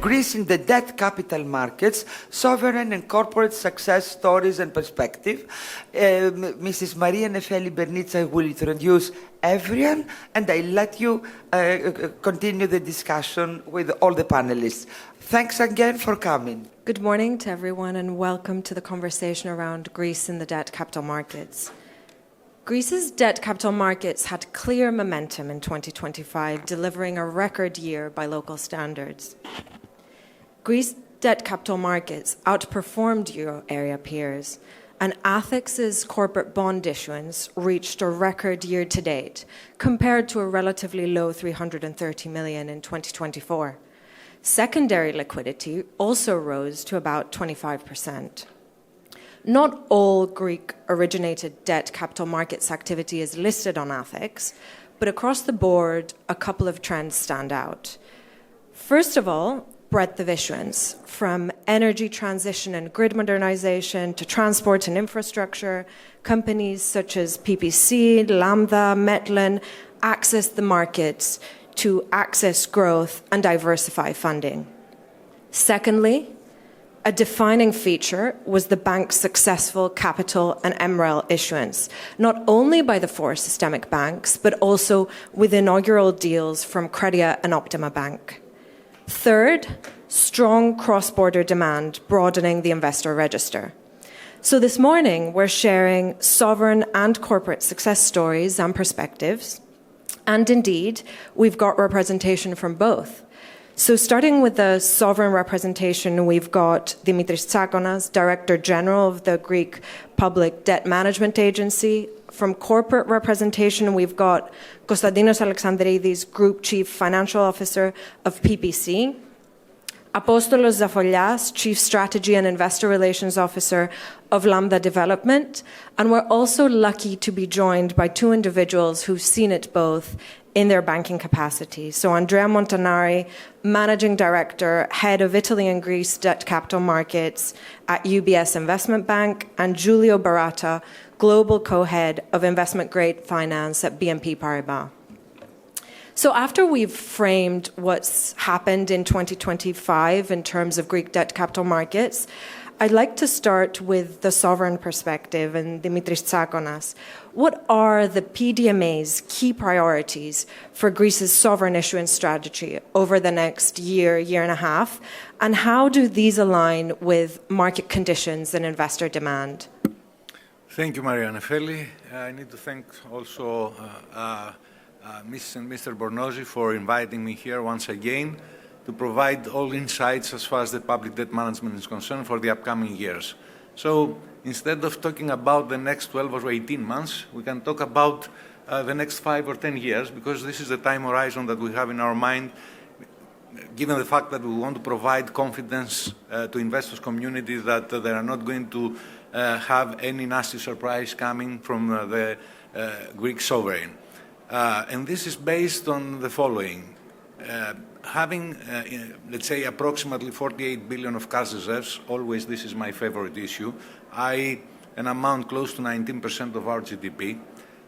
Greece in the debt capital markets, sovereign and corporate success stories and perspective. Mrs. Maria Nefeli Bernitsa will introduce everyone, and I let you continue the discussion with all the panelists. Thanks again for coming. Good morning to everyone, and welcome to the conversation around Greece in the debt capital markets. Greece's debt capital markets had clear momentum in 2025, delivering a record year by local standards. Greece debt capital markets outperformed euro area peers, and Athens' corporate bond issuance reached a record year to date, compared to a relatively low 330 million in 2024. Secondary liquidity also rose to about 25%. Not all Greek-originated debt capital markets activity is listed on Athens, but across the board, a couple of trends stand out. First of all, breadth of issuance, from energy transition and grid modernization to transport and infrastructure. Companies such as PPC, LAMDA, Metlin access the markets to access growth and diversify funding. Secondly, a defining feature was the bank's successful capital and MREL issuance, not only by the four systemic banks, but also with inaugural deals from Credit and Optima Bank. Third, strong cross-border demand, broadening the investor register. So this morning, we're sharing sovereign and corporate success stories and perspectives. And indeed, we've got representation from both. So starting with the sovereign representation, we've got Dimitrios Tsakonas, Director General of the Greek Public Debt Management Agency. From corporate representation, we've got Konstantinos Alexandridis, Group Chief Financial Officer of PPC. Apostolos Zafollias, Chief Strategy and Investor Relations Officer of LAMDA Development. And we're also lucky to be joined by two individuals who've seen it both in their banking capacity. So Andrea Montanari, Managing Director, Head of Italy and Greece Debt Capital Markets at UBS Investment Bank, and Giulio Baratta, Global Co-Head of Investment Grade Finance at BNP Paribas. So after we've framed what's happened in 2025 in terms of Greek debt capital markets, I'd like to start with the sovereign perspective and Dimitrios Tsakonas. What are the PDMA's key priorities for Greece's sovereign issuance strategy over the next year, year and a half? And how do these align with market conditions and investor demand? Thank you, Maria Nefeli. I need to thank also Ms. and Mr. Bornozi for inviting me here once again to provide all insights as far as the public debt management is concerned for the upcoming years. So instead of talking about the next 12 or 18 months, we can talk about the next 5 or 10 years, because this is the time horizon that we have in our mind, given the fact that we want to provide confidence to investors community that they are not going to have any nasty surprise coming from the Greek sovereign. And this is based on the following. Having, let's say, approximately 48 billion of cash reserves, always this is my favorite issue, an amount close to 19% of our GDP,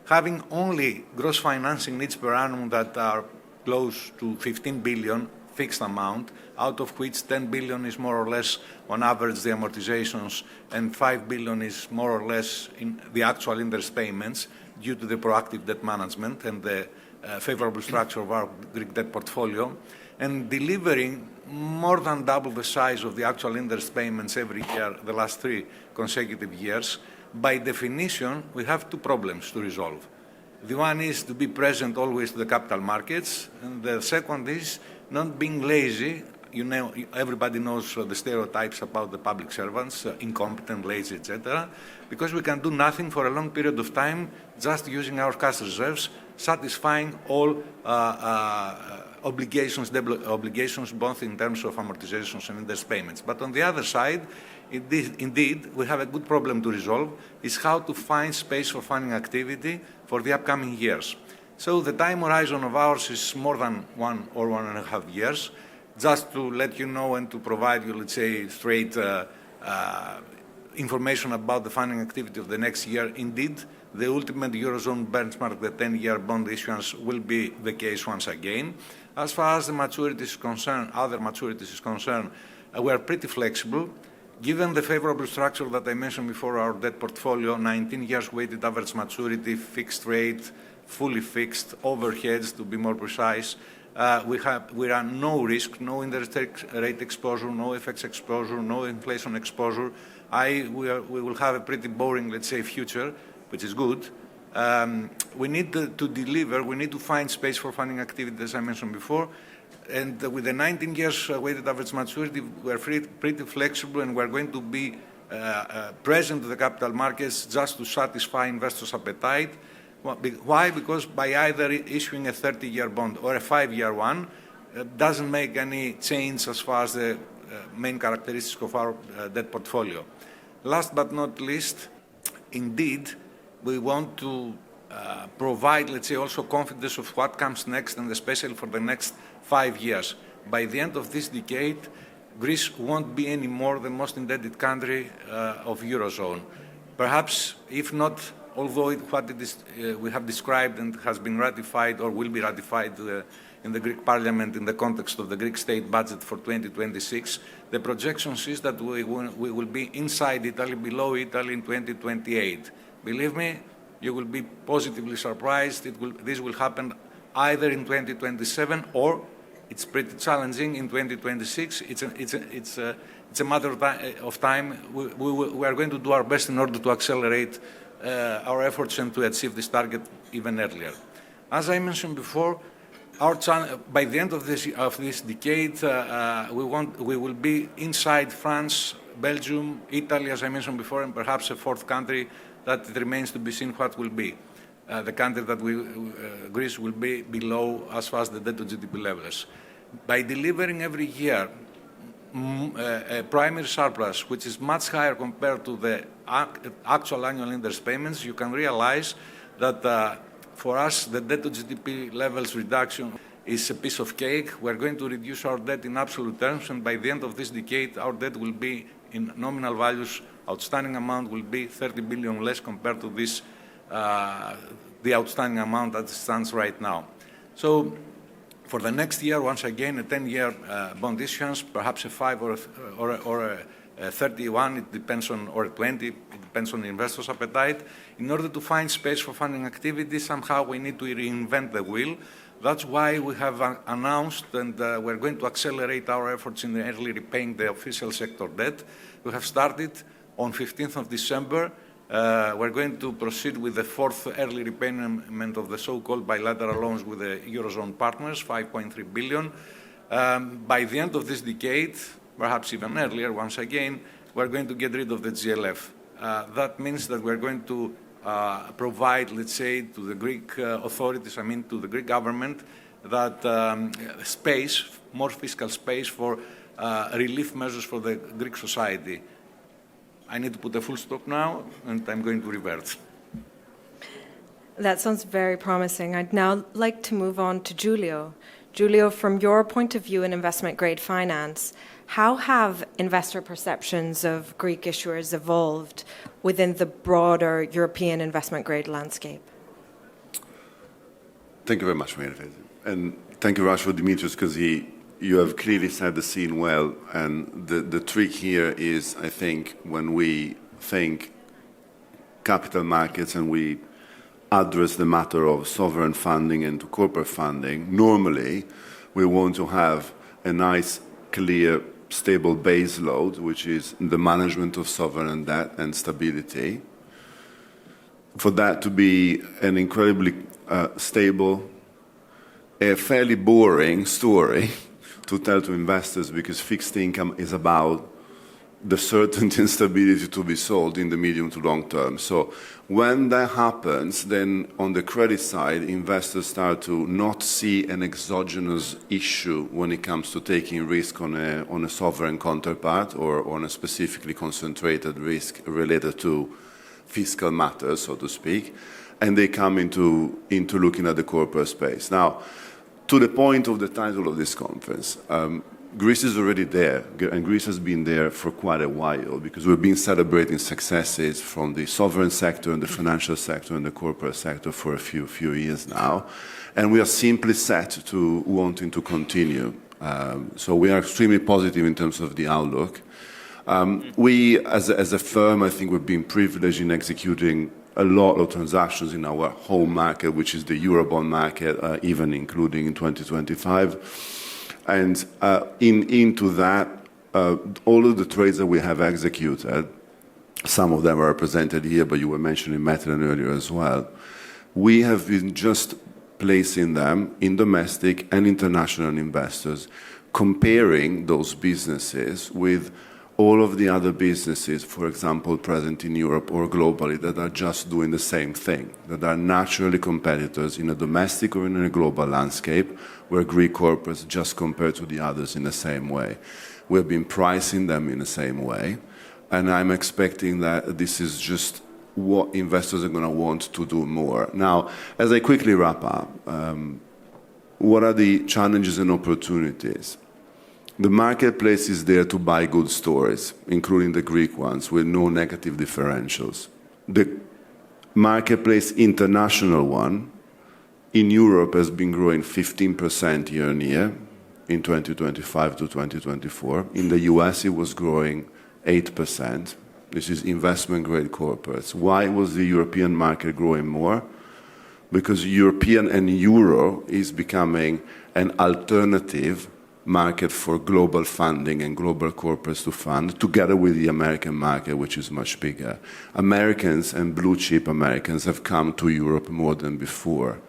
having only gross financing needs per annum that are close to 15 billion fixed amount, out of which 10 billion is more or less on average the amortizations, and 5 billion is more or less in the actual interest payments due to the proactive debt management and the favorable structure of our Greek debt portfolio, and delivering more than double the size of the actual interest payments every year, the last 3 consecutive years. By definition, we have 2 problems to resolve. The one is to be present always to the capital markets, and the second is not being lazy. You know, everybody knows the stereotypes about the public servants, incompetent, lazy, etc., because we can do nothing for a long period of time, just using our cash reserves, satisfying all obligations both in terms of amortizations and interest payments. But on the other side, Indeed, we have a good problem to resolve, is how to find space for funding activity for the upcoming years. So the time horizon of ours is more than 1 or 1.5 years. Just to let you know and to provide you, let's say, straight information about the funding activity of the next year, indeed, the ultimate Eurozone benchmark, the 10-year bond issuance, will be the case once again. As far as the maturities is concerned, other maturities is concerned, we are pretty flexible. Given the favorable structure that I mentioned before, our debt portfolio, 19 years weighted average maturity, fixed rate, fully fixed, overheads to be more precise, we run no risk, no interest rate exposure, no FX exposure, no inflation exposure. We will have a pretty boring, let's say, future, which is good. We need to deliver, we need to find space for funding activity, as I mentioned before. And with the 19 years weighted average maturity, we're pretty flexible, and we're going to be present to the capital markets just to satisfy investors' appetite. Why? Because by either issuing a 30-year bond or a 5-year one, it doesn't make any change as far as the main characteristics of our debt portfolio. Last but not least, indeed, we want to provide, let's say, also confidence of what comes next, and especially for the next 5 years. By the end of this decade, Greece won't be any more the most indebted country of Eurozone. Perhaps, if not, although we have described and has been ratified or will be ratified in the Greek Parliament in the context of the Greek state budget for 2026, the projections is that we will be inside Italy, below Italy in 2028. Believe me, you will be positively surprised. This will happen either in 2027 or it's pretty challenging in 2026. It's a matter of time. We are going to do our best in order to accelerate our efforts and to achieve this target even earlier. As I mentioned before, by the end of this decade, we will be inside France, Belgium, Italy, as I mentioned before, and perhaps a fourth country that it remains to be seen what will be. The country that Greece will be below as far as the debt to GDP levels. By delivering every year a primary surplus, which is much higher compared to the actual annual interest payments, you can realize that for us, the debt to GDP levels reduction is a piece of cake. We're going to reduce our debt in absolute terms, and by the end of this decade, our debt will be in nominal values, outstanding amount will be 30 billion less compared to this, the outstanding amount that stands right now. So for the next year, once again, a 10-year bond issuance, perhaps a 5 or a 31, it depends on, or a 20, it depends on the investors' appetite. In order to find space for funding activity, somehow we need to reinvent the wheel. That's why we have announced, and we're going to accelerate our efforts in early repaying the official sector debt. We have started on 15th of December. We're going to proceed with the fourth early repayment of the so-called bilateral loans with the Eurozone partners, 5.3 billion. By the end of this decade, perhaps even earlier, once again, we're going to get rid of the GLF. That means that we're going to provide, let's say, to the Greek authorities, to the Greek government, that space, more fiscal space for relief measures for the Greek society. I need to put a full stop now, and I'm going to revert. That sounds very promising. I'd now like to move on to Giulio. Giulio, from your point of view in investment-grade finance, how have investor perceptions of Greek issuers evolved within the broader European investment-grade landscape? Thank you very much, Nefeli. And thank you very much for Dimitrios, because you have clearly set the scene well. And the trick here is, I think, when we think capital markets and we address the matter of sovereign funding and corporate funding, normally we want to have a nice, clear, stable base load, which is the management of sovereign debt and stability. For that to be an incredibly stable, a fairly boring story to tell to investors, because fixed income is about the certainty and stability to be sold in the medium to long term. So when that happens, then on the credit side, investors start to not see an exogenous issue when it comes to taking risk on a sovereign counterpart or on a specifically concentrated risk related to fiscal matters, so to speak, and they come into looking at the corporate space. Now, to the point of the title of this conference, Greece is already there, and Greece has been there for quite a while because we've been celebrating successes from the sovereign sector and the financial sector and the corporate sector for a few years now, and we are simply set to wanting to continue. So we are extremely positive in terms of the outlook. We, as a firm, I think we've been privileged in executing a lot of transactions in our home market, which is the Eurobond market, even including in 2025. And into that, all of the trades that we have executed, some of them are represented here, but you were mentioning Meteran earlier as well, we have been just placing them in domestic and international investors, comparing those businesses with all of the other businesses, for example, present in Europe or globally, that are just doing the same thing, that are naturally competitors in a domestic or in a global landscape, where Greek corporates just compare to the others in the same way. We've been pricing them in the same way, and I'm expecting that this is just what investors are going to want to do more. Now, as I quickly wrap up, what are the challenges and opportunities? The marketplace is there to buy good stories, including the Greek ones, with no negative differentials. The marketplace international one in Europe has been growing 15% year on year in 2025 to 2024. In the US, it was growing 8%. This is investment-grade corporates. Why was the European market growing more? Because European and Euro is becoming an alternative market for global funding and global corporates to fund, together with the American market, which is much bigger. Americans and blue chip Americans have come to Europe more than before.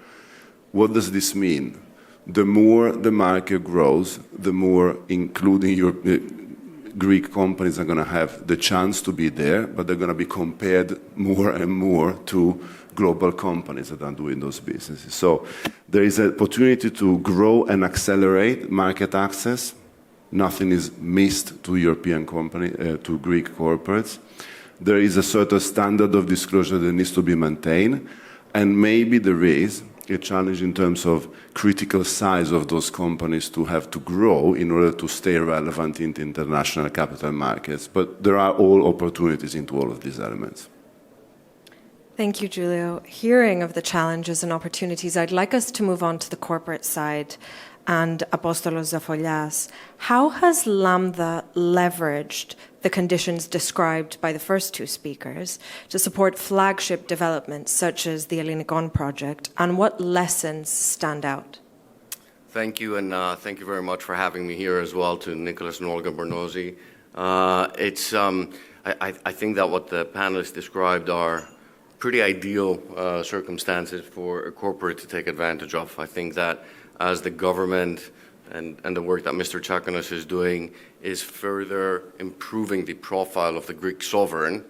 What does this mean? The more the market grows, the more, including Greek companies, are going to have the chance to be there, but they're going to be compared more and more to global companies that are doing those businesses. So there is an opportunity to grow and accelerate market access. Nothing is missed to European to Greek corporates. There is a certain standard of disclosure that needs to be maintained, and maybe there is a challenge in terms of critical size of those companies to have to grow in order to stay relevant in the international capital markets. But there are all opportunities into all of these elements. Thank you, Giulio. Hearing of the challenges and opportunities, I'd like us to move on to the corporate side and Apostolos Zafollias. How has LAMDA leveraged the conditions described by the first two speakers to support flagship developments such as the Ellinikon project, and what lessons stand out? Thank you, and thank you very much for having me here as well, to Nicholas and Olga Bernozi. I think that what the panelists described are pretty ideal circumstances for a corporate to take advantage of. I think that as the government and the work that Mr. Tsakonas is doing is further improving the profile of the Greek sovereign,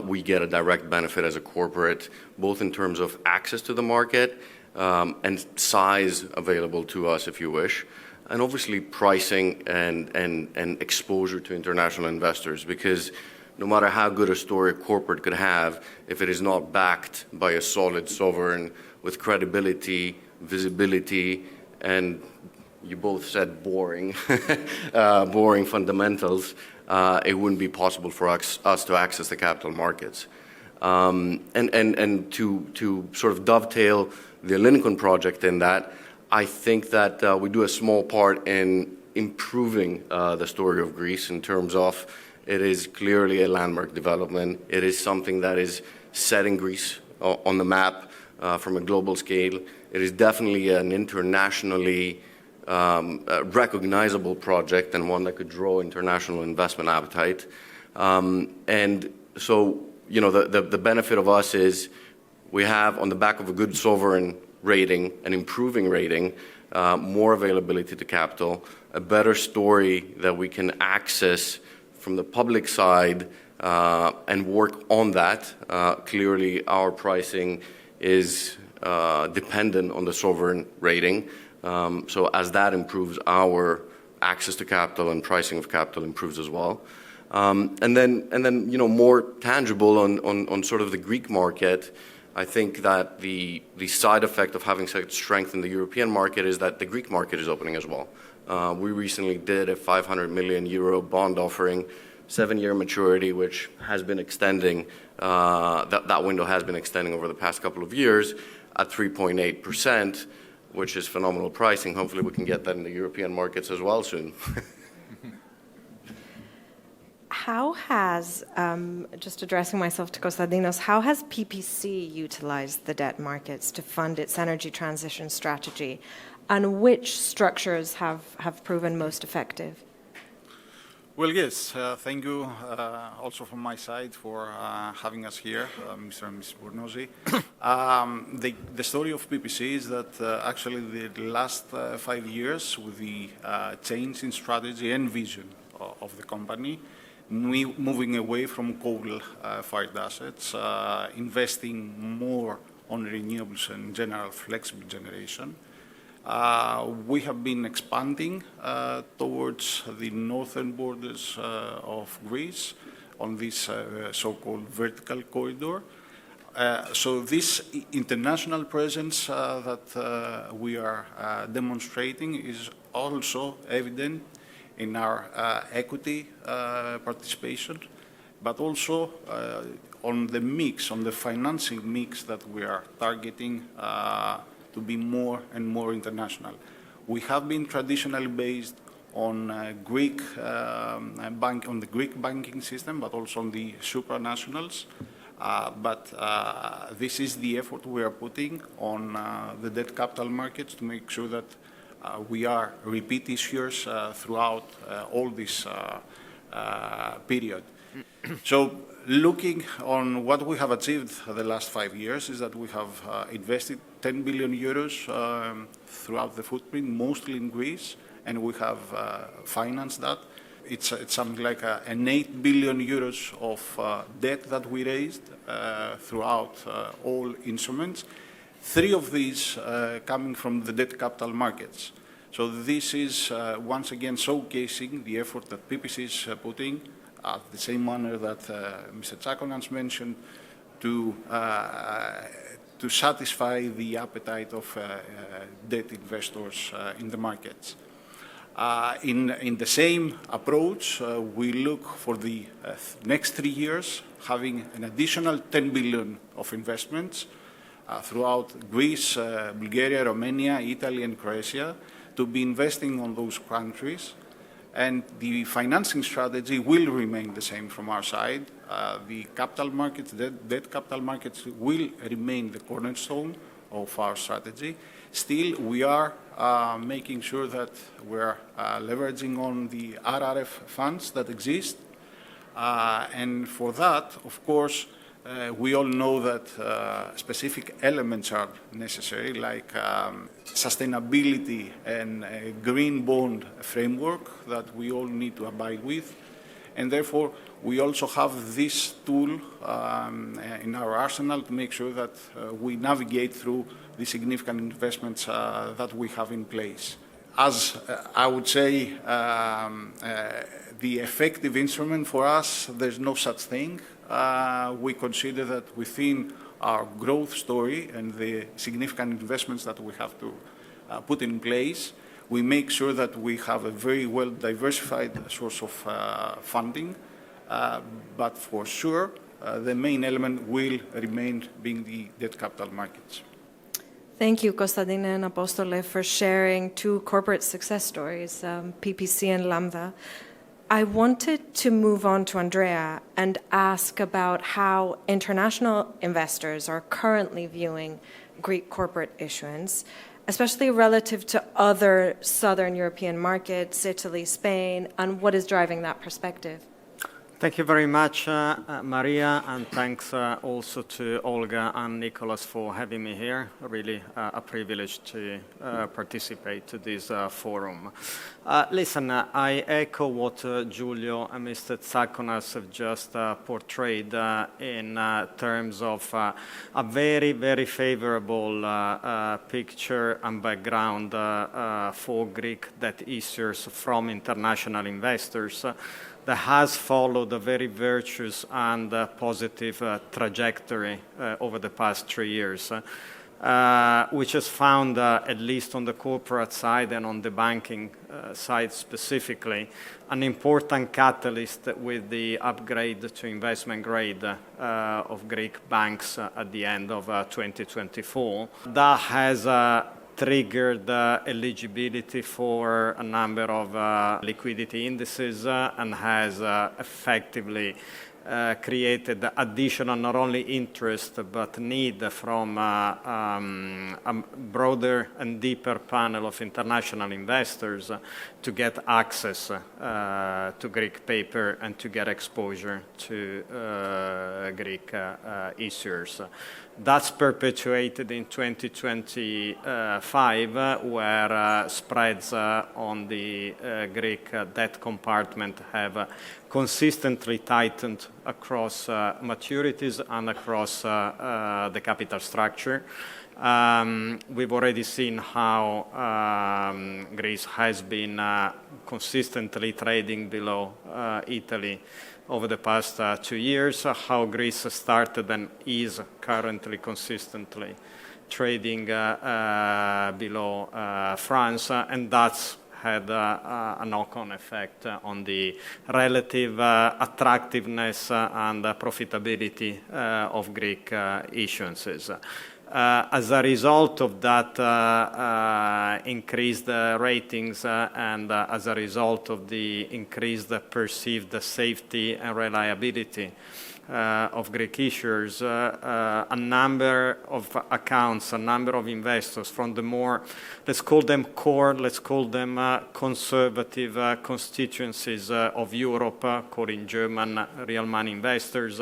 we get a direct benefit as a corporate, both in terms of access to the market and size available to us, if you wish, and obviously pricing and exposure to international investors, because no matter how good a story a corporate could have, if it is not backed by a solid sovereign with credibility, visibility, and you both said boring, boring fundamentals, it wouldn't be possible for us to access the capital markets. And to sort of dovetail the Ellinikon project in that, I think that we do a small part in improving the story of Greece in terms of it is clearly a landmark development. It is something that is setting Greece on the map from a global scale. It is definitely an internationally recognizable project and one that could draw international investment appetite. And so, you know, the benefit of us is we have, on the back of a good sovereign rating, an improving rating, more availability to capital, a better story that we can access from the public side and work on that. Clearly, our pricing is dependent on the sovereign rating. So as that improves, our access to capital and pricing of capital improves as well. And then more tangible on sort of the Greek market, I think that the side effect of having such strength in the European market is that the Greek market is opening as well. We recently did a 500 million euro bond offering, 7-year maturity, which has been extending, that window has been extending over the past couple of years at 3.8%, which is phenomenal pricing. Hopefully we can get that in the European markets as well soon. How has, just addressing myself to Konstantinos, how has PPC utilized the debt markets to fund its energy transition strategy, and which structures have proven most effective? Well, yes, thank you also from my side for having us here, Mr. and Mrs. Bournosi. The story of PPC is that actually the last 5 years, with the change in strategy and vision of the company, moving away from coal-fired assets, investing more on renewables and general flexible generation. We have been expanding towards the northern borders of Greece on this so-called vertical corridor. So this international presence that we are demonstrating is also evident in our equity participation, but also on the mix, on the financing mix that we are targeting to be more and more international. We have been traditionally based on Greek on the Greek banking system, but also on the supranationals. But this is the effort we are putting on the debt capital markets to make sure that we are repeat issuers throughout all this period. So looking on what we have achieved the last 5 years is that we have invested 10 billion euros throughout the footprint, mostly in Greece, and we have financed that. It's something like an 8 billion euros of debt that we raised throughout all instruments. 3 of these coming from the debt capital markets. So this is once again showcasing the effort that PPC is putting, the same manner that Mr. Tsakonas mentioned, to satisfy the appetite of debt investors in the markets. In the same approach, we look for the next 3 years, having an additional 10 billion of investments throughout Greece, Bulgaria, Romania, Italy, and Croatia, to be investing on those countries. And the financing strategy will remain the same from our side. The capital markets, debt capital markets will remain the cornerstone of our strategy. Still, we are making sure that we're leveraging on the RRF funds that exist. And for that, of course, we all know that specific elements are necessary, like sustainability and a green bond framework that we all need to abide with. And therefore, we also have this tool in our arsenal to make sure that we navigate through the significant investments that we have in place. As I would say, the effective instrument for us, there's no such thing. We consider that within our growth story and the significant investments that we have to put in place, we make sure that we have a very well diversified source of funding. But for sure, the main element will remain being the debt capital markets. Thank you, Konstantinos and Apostolos, for sharing 2 corporate success stories, PPC and LAMDA. I wanted to move on to Andrea and ask about how international investors are currently viewing Greek corporate issuance, especially relative to other southern European markets, Italy, Spain, and what is driving that perspective. Thank you very much, Maria, and thanks also to Olga and Nicholas for having me here. Really a privilege to participate to this forum. Listen, I echo what Giulio and Mr. Tsakonas have just portrayed in terms of a very, very favorable picture and background for Greek debt issuers from international investors that has followed a very virtuous and positive trajectory over the past 3 years, which has found, at least on the corporate side and on the banking side specifically, an important catalyst with the upgrade to investment grade of Greek banks at the end of 2024. That has triggered eligibility for a number of liquidity indices and has effectively created additional not only interest but need from a broader and deeper panel of international investors to get access to Greek paper and to get exposure to Greek issuers. That's perpetuated in 2025, where spreads on the Greek debt compartment have consistently tightened across maturities and across the capital structure. We've already seen how Greece has been consistently trading below Italy over the past 2 years, how Greece started and is currently consistently trading below France, and that's had a knock-on effect on the relative attractiveness and profitability of Greek issuances. As a result of that increased ratings and as a result of the increased perceived safety and reliability of Greek issuers, a number of accounts, a number of investors from the more, let's call them core, let's call them conservative constituencies of Europe, called in German real money investors,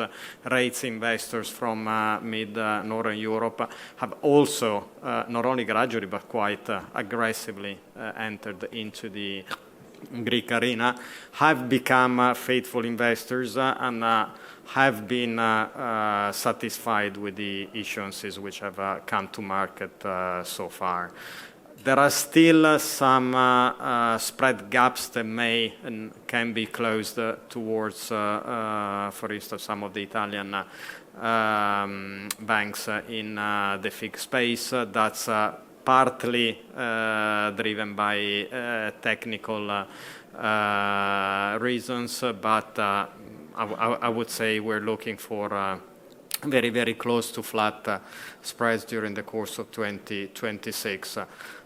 rates investors from mid-Northern Europe, have also not only gradually but quite aggressively entered into the Greek arena, have become faithful investors and have been satisfied with the issuances which have come to market so far. There are still some spread gaps that may and can be closed towards, for instance, some of the Italian banks in the FIG space. That's partly driven by technical reasons, but I would say we're looking for very, very close to flat spreads during the course of 2026.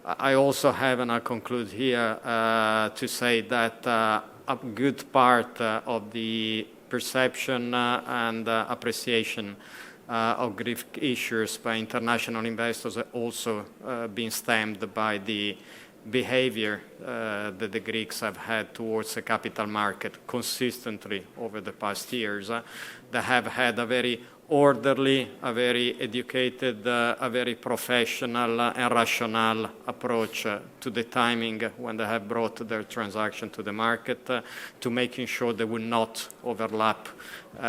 I also have, and I'll conclude here, to say that a good part of the perception and appreciation of Greek issuers by international investors have also been stemmed by the behavior that the Greeks have had towards the capital market consistently over the past years, that have had a very orderly, a very educated, a very professional and rational approach to the timing when they have brought their transaction to the market, to making sure they will not overlap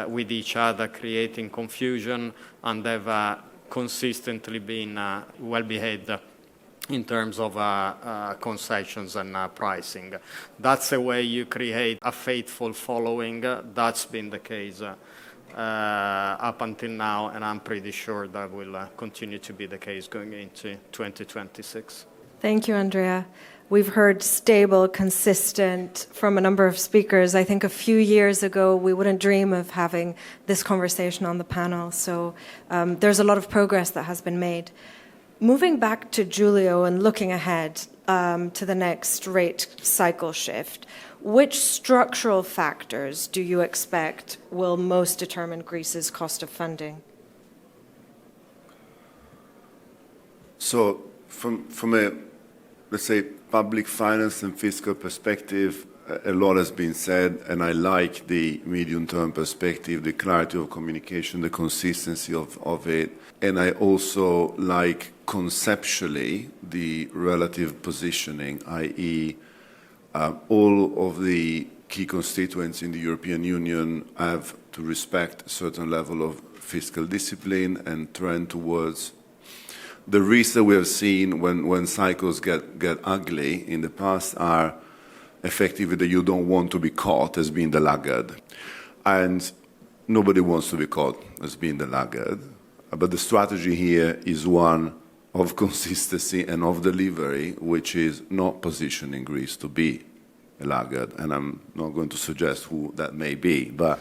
with each other, creating confusion, and they've consistently been well-behaved in terms of concessions and pricing. That's the way you create a faithful following. That's been the case up until now, and I'm pretty sure that will continue to be the case going into 2026. Thank you, Andrea. We've heard stable, consistent from a number of speakers. I think a few years ago, we wouldn't dream of having this conversation on the panel. So there's a lot of progress that has been made. Moving back to Giulio and looking ahead to the next rate cycle shift, which structural factors do you expect will most determine Greece's cost of funding? So from a, let's say, public finance and fiscal perspective, a lot has been said, and I like the medium-term perspective, the clarity of communication, the consistency of it, and I also like conceptually the relative positioning, i.e., all of the key constituents in the European Union have to respect a certain level of fiscal discipline and trend towards the risks that we have seen when cycles get ugly in the past are effectively that you don't want to be caught as being the laggard. And nobody wants to be caught as being the laggard. But the strategy here is one of consistency and of delivery, which is not positioning Greece to be a laggard. And I'm not going to suggest who that may be. But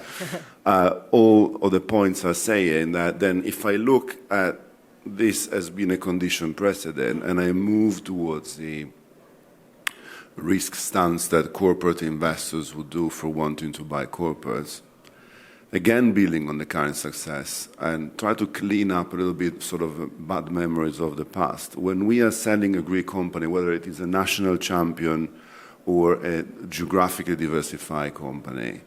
all of the points are saying that then if I look at this as being a condition precedent and I move towards the risk stance that corporate investors would do for wanting to buy corporates, again building on the current success and try to clean up a little bit sort of bad memories of the past. When we are selling a Greek company, whether it is a national champion or a geographically diversified company,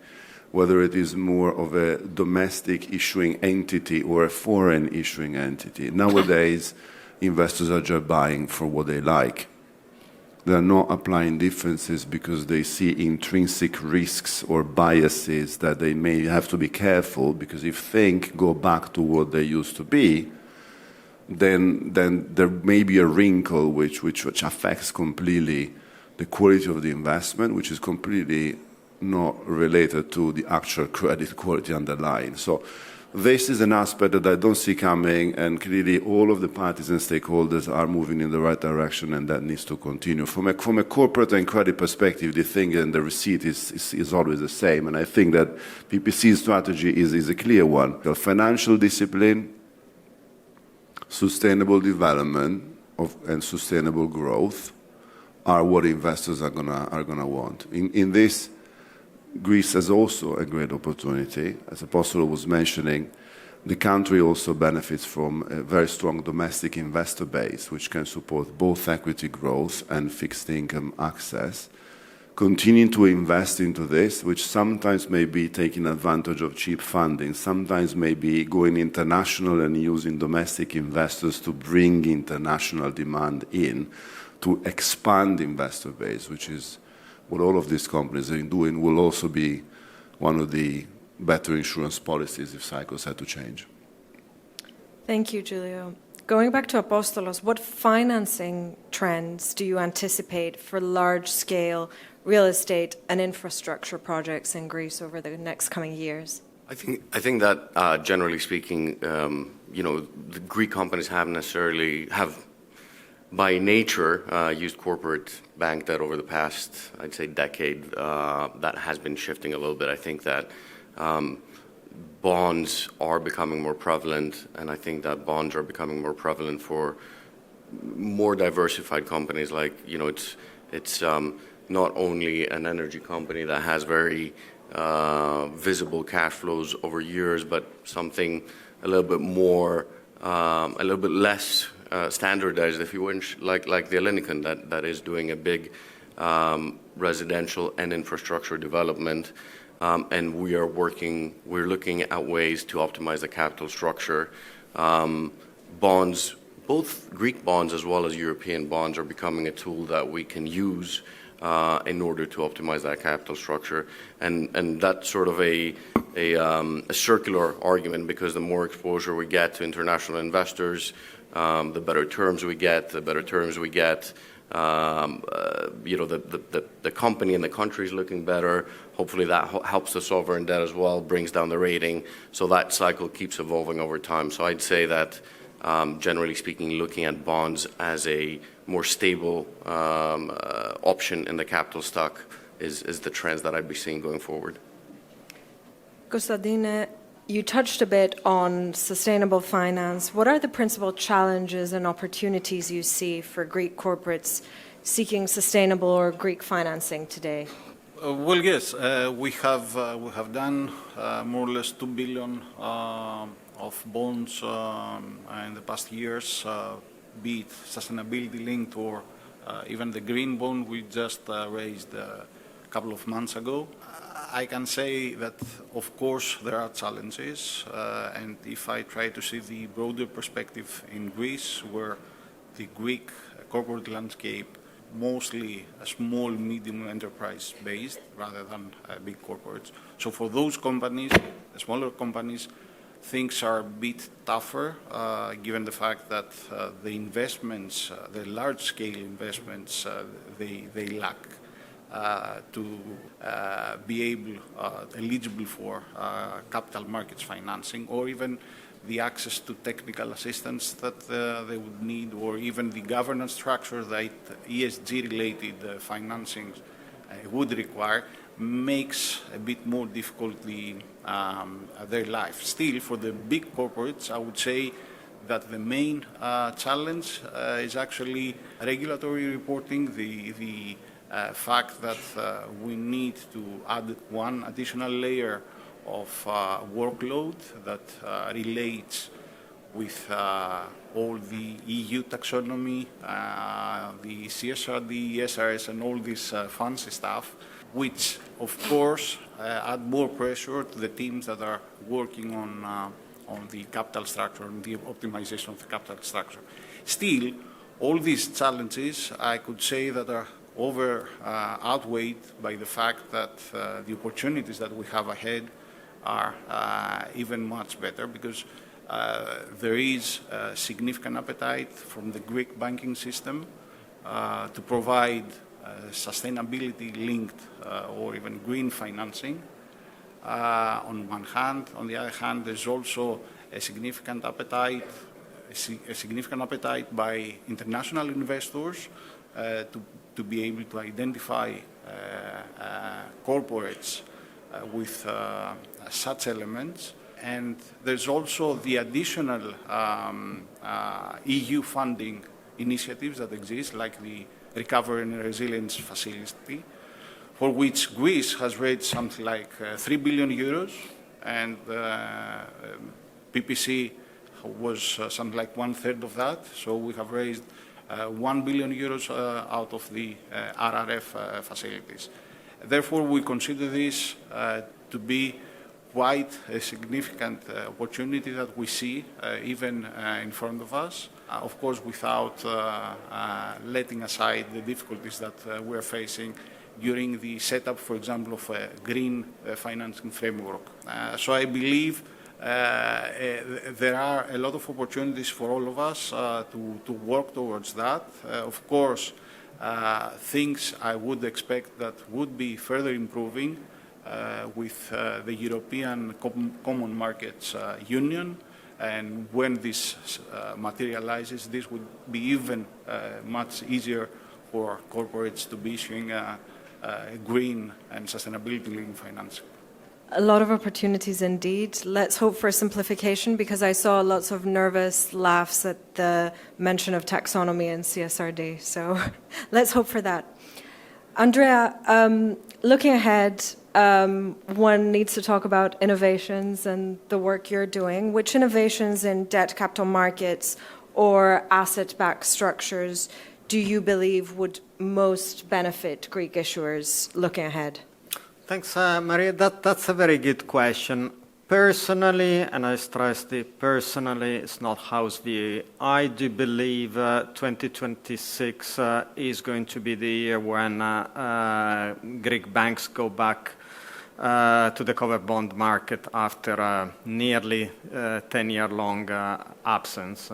whether it is more of a domestic issuing entity or a foreign issuing entity, nowadays investors are just buying for what they like. They are not applying differences because they see intrinsic risks or biases that they may have to be careful, because if things go back to what they used to be, then there may be a wrinkle which affects completely the quality of the investment, which is completely not related to the actual credit quality underlying. So this is an aspect that I don't see coming, and clearly all of the parties and stakeholders are moving in the right direction, and that needs to continue. From a corporate and credit perspective, the thing and the receipt is always the same, and I think that PPC's strategy is a clear one. The financial discipline, sustainable development and sustainable growth are what investors are gonna want. In this, Greece has also a great opportunity. As Apostolos was mentioning, the country also benefits from a very strong domestic investor base, which can support both equity growth and fixed income access. Continuing to invest into this, which sometimes may be taking advantage of cheap funding, sometimes may be going international and using domestic investors to bring international demand in, to expand investor base, which is what all of these companies are doing, will also be one of the better insurance policies if cycles had to change. Thank you, Giulio. Going back to Apostolos, what financing trends do you anticipate for large-scale real estate and infrastructure projects in Greece over the next coming years? I think that generally speaking, the Greek companies haven't necessarily by nature, used corporate bank debt over the past, I'd say, decade. That has been shifting a little bit. I think that bonds are becoming more prevalent, and I think that bonds are becoming more prevalent for more diversified companies. Like, it's not only an energy company that has very visible cash flows over years, but something a little bit more, a little bit less standardized, if you wish, like the Ellinikon that is doing a big residential and infrastructure development, and we're looking at ways to optimize the capital structure. Bonds, both Greek bonds as well as European bonds, are becoming a tool that we can use in order to optimize that capital structure, and that's sort of a circular argument, because the more exposure we get to international investors, the better terms we get. The company and the country is looking better. Hopefully that helps the sovereign debt as well, brings down the rating. So that cycle keeps evolving over time. So I'd say that, generally speaking, looking at bonds as a more stable option in the capital stock is the trends that I'd be seeing going forward. Konstantinos, you touched a bit on sustainable finance. What are the principal challenges and opportunities you see for Greek corporates seeking sustainable or Greek financing today? Yes, we have done more or less 2 billion of bonds in the past years, be it sustainability linked or even the green bond. We just raised couple of months ago. I can say that, of course, there are challenges, and if I try to see the broader perspective in Greece, where the Greek corporate landscape mostly a small, medium enterprise based rather than big corporates. So for those companies, the smaller companies, things are a bit tougher, given the fact that the investments, the large-scale investments, they lack to be eligible for capital markets financing, or even the access to technical assistance that they would need, or even the governance structure that ESG-related financing would require, makes a bit more difficult their life. Still, for the big corporates, I would say that the main challenge is actually regulatory reporting, the fact that we need to add one additional layer of workload that relates with all the EU taxonomy, the CSRD, SRS, and all this fancy stuff, which, of course, add more pressure to the teams that are working on the capital structure and the optimization of the capital structure. Still, all these challenges, I could say, that are outweighed by the fact that the opportunities that we have ahead are even much better, because there is a significant appetite from the Greek banking system to provide sustainability-linked or even green financing on one hand. On the other hand, there's also a significant appetite by international investors to be able to identify corporates with such elements. And there's also the additional EU funding initiatives that exist, like the Recovery and Resilience Facility, for which Greece has raised something like 3 billion euros, and PPC was something like 1/3 of that. So we have raised 1 billion euros out of the RRF facilities. Therefore, we consider this to be quite a significant opportunity that we see even in front of us, of course, without letting aside the difficulties that we're facing during the setup, for example, of a green financing framework. So I believe there are a lot of opportunities for all of us to work towards that. Of course, things I would expect that would be further improving with the European Common Markets Union, and when this materializes, this would be even much easier for corporates to be issuing green and sustainability-linked financing. A lot of opportunities indeed. Let's hope for simplification, because I saw lots of nervous laughs at the mention of taxonomy and CSRD. So let's hope for that. Andrea, looking ahead, one needs to talk about innovations and the work you're doing. Which innovations in debt capital markets or asset-backed structures do you believe would most benefit Greek issuers looking ahead? Thanks, Maria. That's a very good question. Personally, and I stress the personally, it's not house view, I do believe 2026 is going to be the year when Greek banks go back to the covered bond market after a nearly 10-year-long absence.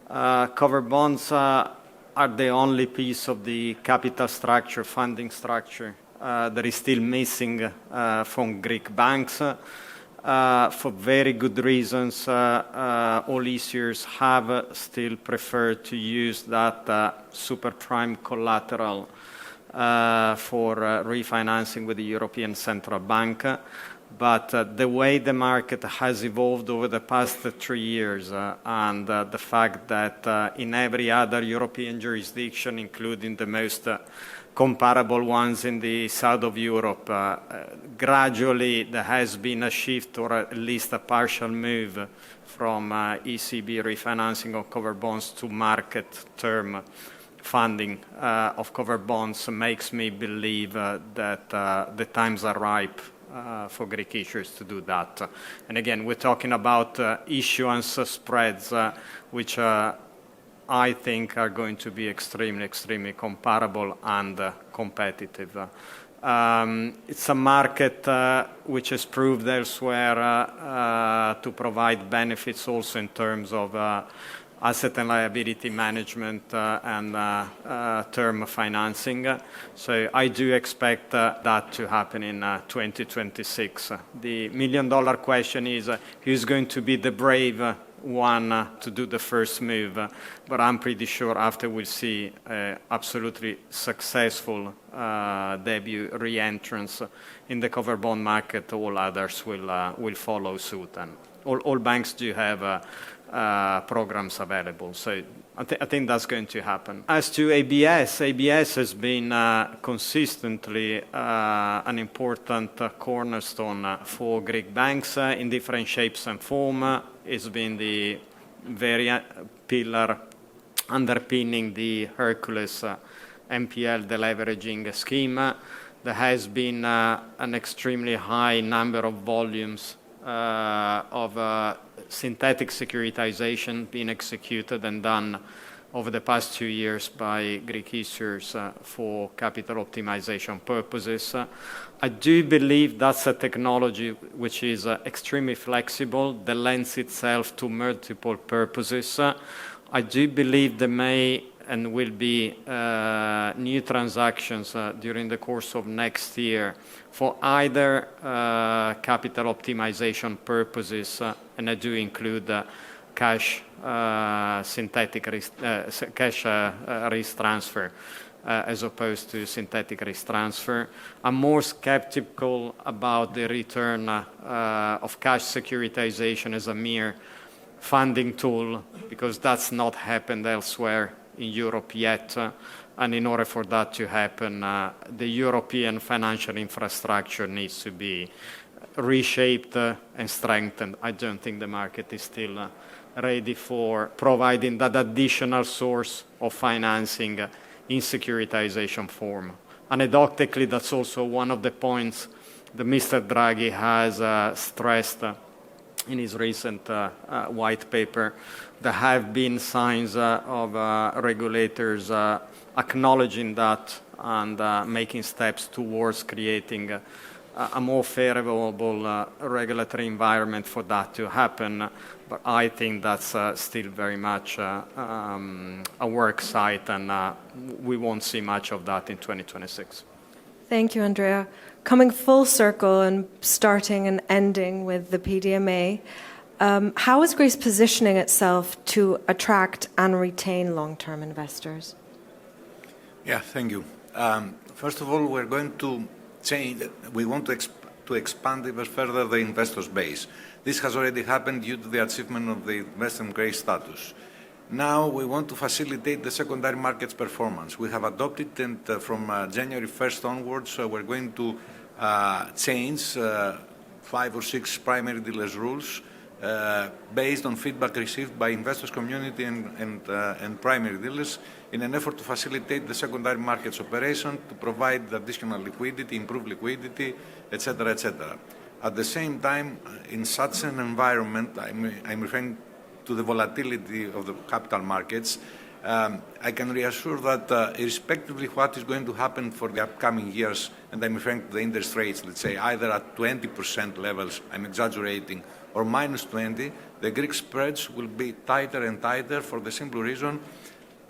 Covered bonds are the only piece of the capital structure, funding structure, that is still missing from Greek banks. For very good reasons, all issuers have still preferred to use that super prime collateral for refinancing with the European Central Bank. But the way the market has evolved over the past 3 years and the fact that in every other European jurisdiction, including the most comparable ones in the south of Europe, gradually there has been a shift, or at least a partial move, from ECB refinancing of covered bonds to market term funding of covered bonds makes me believe that the times are ripe for Greek issuers to do that. And again, we're talking about issuance spreads, which I think are going to be extremely, extremely comparable and competitive. It's a market which has proved elsewhere to provide benefits also in terms of asset and liability management and term financing. So I do expect that to happen in 2026. The million-dollar question is who's going to be the brave one to do the first move, but I'm pretty sure after we see absolutely successful debut re-entrance in the covered bond market, all others will follow suit, and all banks do have programs available. So I think that's going to happen. As to ABS, ABS has been consistently an important cornerstone for Greek banks in different shapes and form. It's been the very pillar underpinning the Hercules MPL deleveraging scheme. There has been an extremely high number of volumes of synthetic securitization being executed and done over the past 2 years by Greek issuers for capital optimization purposes. I do believe that's a technology which is extremely flexible, that lends itself to multiple purposes. I do believe there may and will be new transactions during the course of next year for either capital optimization purposes, and I do include cash synthetic risk, cash risk transfer as opposed to synthetic risk transfer. I'm more skeptical about the return of cash securitization as a mere funding tool, because that's not happened elsewhere in Europe yet. And in order for that to happen, the European financial infrastructure needs to be reshaped and strengthened. I don't think the market is still ready for providing that additional source of financing in securitization form. Anecdotally, that's also one of the points that Mr. Draghi has stressed in his recent white paper. There have been signs of regulators acknowledging that and making steps towards creating a more favorable regulatory environment for that to happen. But I think that's still very much a work site, and we won't see much of that in 2026. Thank you, Andrea. Coming full circle and starting and ending with the PDMA, how is Greece positioning itself to attract and retain long-term investors? Yeah, thank you. First of all, we're going to change. We want to expand even further the investors' base. This has already happened due to the achievement of the investment grade status. Now we want to facilitate the secondary market's performance. We have adopted, and from January 1st onwards, we're going to change 5 or 6 primary dealers rules based on feedback received by investors community and primary dealers in an effort to facilitate the secondary market's operation, to provide additional liquidity, improve liquidity, etc., etc. At the same time, in such an environment, I'm referring to the volatility of the capital markets, I can reassure that irrespectively what is going to happen for the upcoming years, and I'm referring to the interest rates, let's say either at 20% levels, I'm exaggerating, or minus 20, the Greek spreads will be tighter and tighter for the simple reason.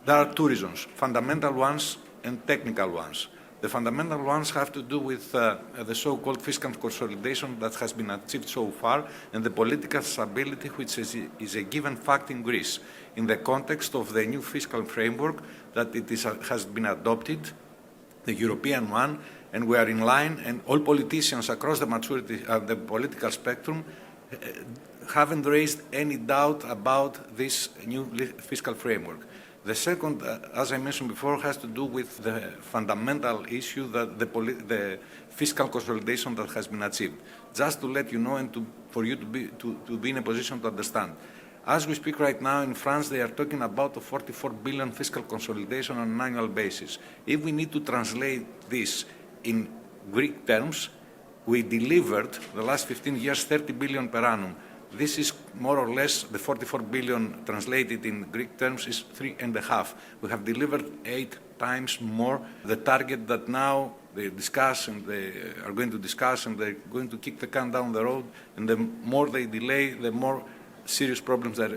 There are 2 reasons, fundamental ones and technical ones. The fundamental ones have to do with the so-called fiscal consolidation that has been achieved so far, and the political stability which is a given fact in Greece in the context of the new fiscal framework that has been adopted, the European one, and we are in line, and all politicians across the the political spectrum haven't raised any doubt about this new fiscal framework. The second, as I mentioned before, has to do with the fundamental issue that the fiscal consolidation that has been achieved. Just to let you know and for you to be in a position to understand, As we speak right now in France, they are talking about a 44 billion fiscal consolidation on an annual basis. If we need to translate this in Greek terms, we delivered the last 15 years 30 billion per annum. This is more or less the 44 billion translated in Greek terms is 3.5. We have delivered 8 times more the target that now they discuss and they are going to discuss and they're going to kick the can down the road. And the more they delay, the more serious problems that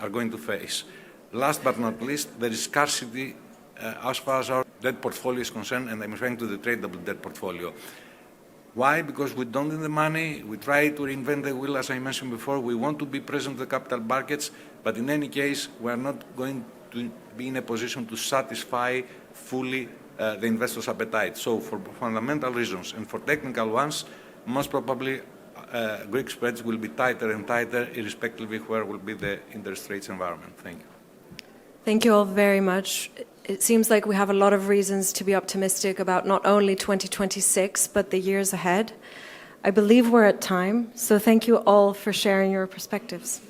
are going to face. Last but not least, there is scarcity as far as our debt portfolio is concerned, and I'm referring to the tradable debt portfolio. Why? Because we don't need the money, we try to reinvent the wheel, as I mentioned before, we want to be present in the capital markets, but in any case, we are not going to be in a position to satisfy fully the investors' appetite. So for fundamental reasons and for technical ones, most probably Greek spreads will be tighter and tighter, irrespective of where will be the interest rates environment. Thank you. Thank you all very much. It seems like we have a lot of reasons to be optimistic about not only 2026, but the years ahead. I believe we're at time, so thank you all for sharing your perspectives.